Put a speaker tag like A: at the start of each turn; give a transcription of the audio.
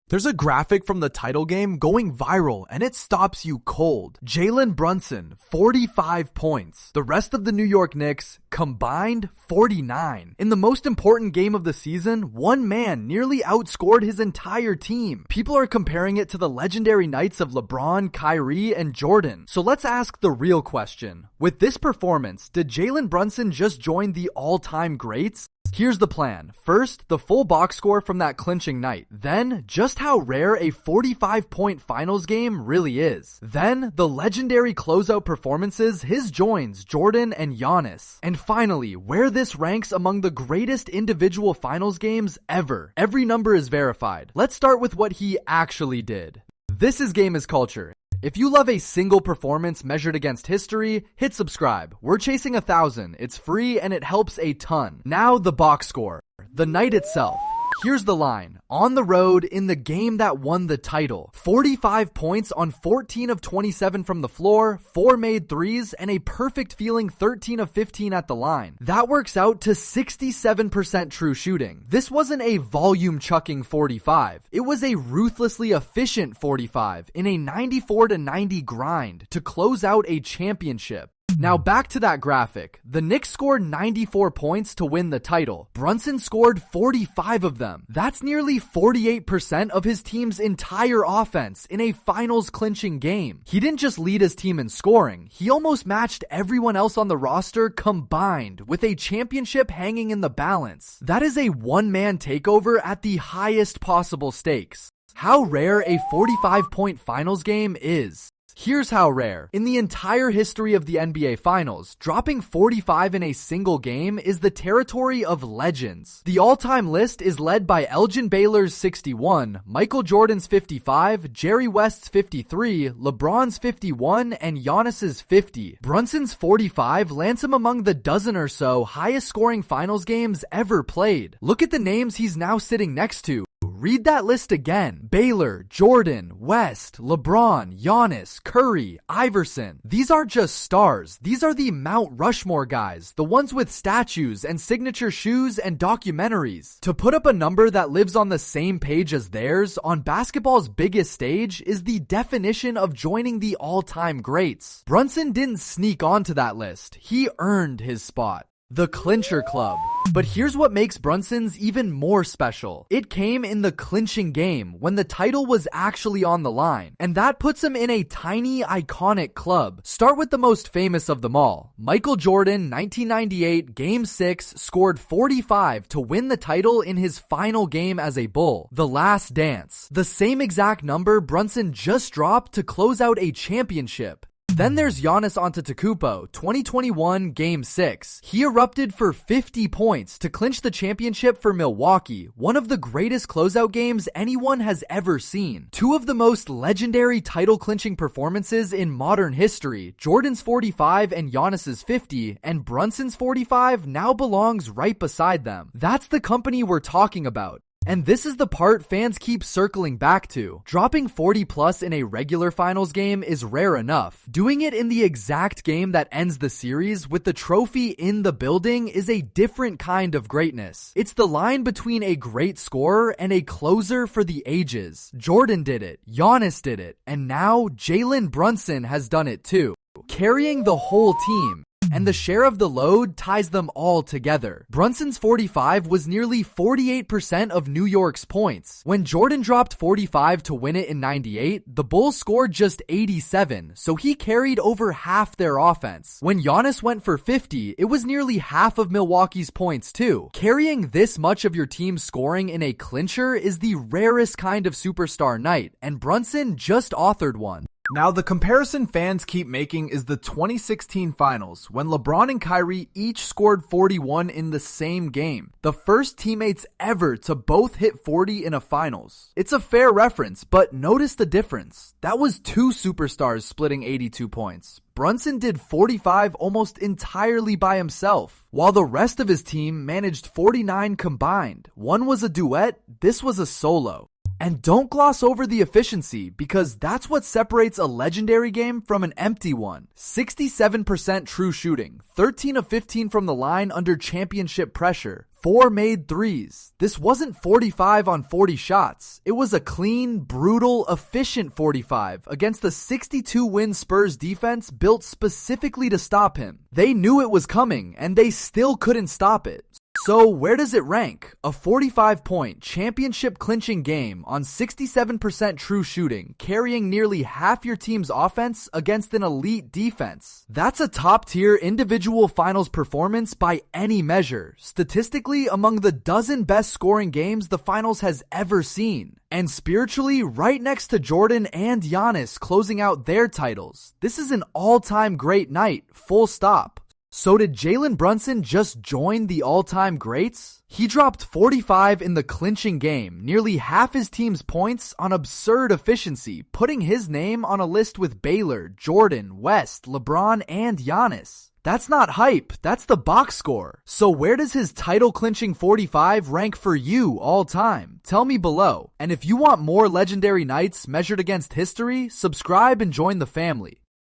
A: There's a graphic from the title game going viral and it stops you cold. Jalen Brunson, 45 points. The rest of the New York Knicks, combined 49. In the most important game of the season, one man nearly outscored his entire team. People are comparing it to the legendary nights of LeBron, Kyrie, and Jordan. So let's ask the real question. With this performance, did Jalen Brunson just join the all-time greats? Here's the plan. First, the full box score from that clinching night. Then, just how rare a 45-point finals game really is. Then, the legendary closeout performances his joins Jordan and Giannis. And finally, where this ranks among the greatest individual finals games ever. Every number is verified. Let's start with what he actually did. This is Game is Culture. If you love a single performance measured against history, hit subscribe. We're chasing 1,000. It's free and it helps a ton. Now the box score. The night itself. Here's the line. On the road in the game that won the title. 45 points on 14 of 27 from the floor, 4 made threes, and a perfect feeling 13 of 15 at the line. That works out to 67% true shooting. This wasn't a volume chucking 45. It was a ruthlessly efficient 45 in a 94-90 grind to close out a championship. Now back to that graphic. The Knicks scored 94 points to win the title. Brunson scored 45 of them. That's nearly 48% of his team's entire offense in a finals clinching game. He didn't just lead his team in scoring, he almost matched everyone else on the roster combined, with a championship hanging in the balance. That is a one-man takeover at the highest possible stakes. How rare a 45-point finals game is. Here's how rare. In the entire history of the NBA Finals, dropping 45 in a single game is the territory of legends. The all-time list is led by Elgin Baylor's 61, Michael Jordan's 55, Jerry West's 53, LeBron's 51, and Giannis's 50. Brunson's 45 lands him among the dozen or so highest-scoring finals games ever played. Look at the names he's now sitting next to. Read that list again. Baylor, Jordan, West, LeBron, Giannis, Curry, Iverson. These aren't just stars. These are the Mount Rushmore guys, the ones with statues and signature shoes and documentaries. To put up a number that lives on the same page as theirs on basketball's biggest stage is the definition of joining the all-time greats. Brunson didn't sneak onto that list. He earned his spot. The Clincher Club. But here's what makes Brunson's even more special. It came in the clinching game when the title was actually on the line. And that puts him in a tiny, iconic club. Start with the most famous of them all. Michael Jordan, 1998, Game 6, scored 45 to win the title in his final game as a Bull. The Last Dance. The same exact number Brunson just dropped to close out a championship. Then there's Giannis Antetokounmpo, 2021 Game 6. He erupted for 50 points to clinch the championship for Milwaukee, one of the greatest closeout games anyone has ever seen. Two of the most legendary title-clinching performances in modern history, Jordan's 45 and Giannis's 50, and Brunson's 45 now belongs right beside them. That's the company we're talking about. And this is the part fans keep circling back to. Dropping 40 plus in a regular finals game is rare enough. Doing it in the exact game that ends the series with the trophy in the building is a different kind of greatness. It's the line between a great scorer and a closer for the ages. Jordan did it, Giannis did it, and now Jalen Brunson has done it too. Carrying the whole team. And the share of the load ties them all together. Brunson's 45 was nearly 48% of New York's points. When Jordan dropped 45 to win it in 98, the Bulls scored just 87, so he carried over half their offense. When Giannis went for 50, it was nearly half of Milwaukee's points too. Carrying this much of your team's scoring in a clincher is the rarest kind of superstar night, and Brunson just authored one.
B: Now, the comparison fans keep making is the 2016 finals, when LeBron and Kyrie each scored 41 in the same game. The first teammates ever to both hit 40 in a finals. It's a fair reference, but notice the difference. That was two superstars splitting 82 points. Brunson did 45 almost entirely by himself, while the rest of his team managed 49 combined. One was a duet, this was a solo. And don't gloss over the efficiency, because that's what separates a legendary game from an empty one. 67% true shooting, 13 of 15 from the line under championship pressure,
A: 4 made threes. This wasn't 45 on 40 shots. It was a clean, brutal, efficient 45 against the 62-win Spurs defense built specifically to stop him. They knew it was coming, and they still couldn't stop it. So where does it rank? A 45-point championship-clinching game on 67% true shooting, carrying nearly half your team's offense against an elite defense. That's a top-tier individual finals performance by any measure, statistically among the dozen best scoring games the finals has ever seen. And spiritually, right next to Jordan and Giannis closing out their titles. This is an all-time great night, full stop. So did Jalen Brunson just join the all-time greats? He dropped 45 in the clinching game, nearly half his team's points on absurd efficiency, putting his name on a list with Baylor, Jordan, West, LeBron, and Giannis. That's not hype, that's the box score. So where does his title-clinching 45 rank for you all time? Tell me below. And if you want more legendary nights measured against history, subscribe and join the family.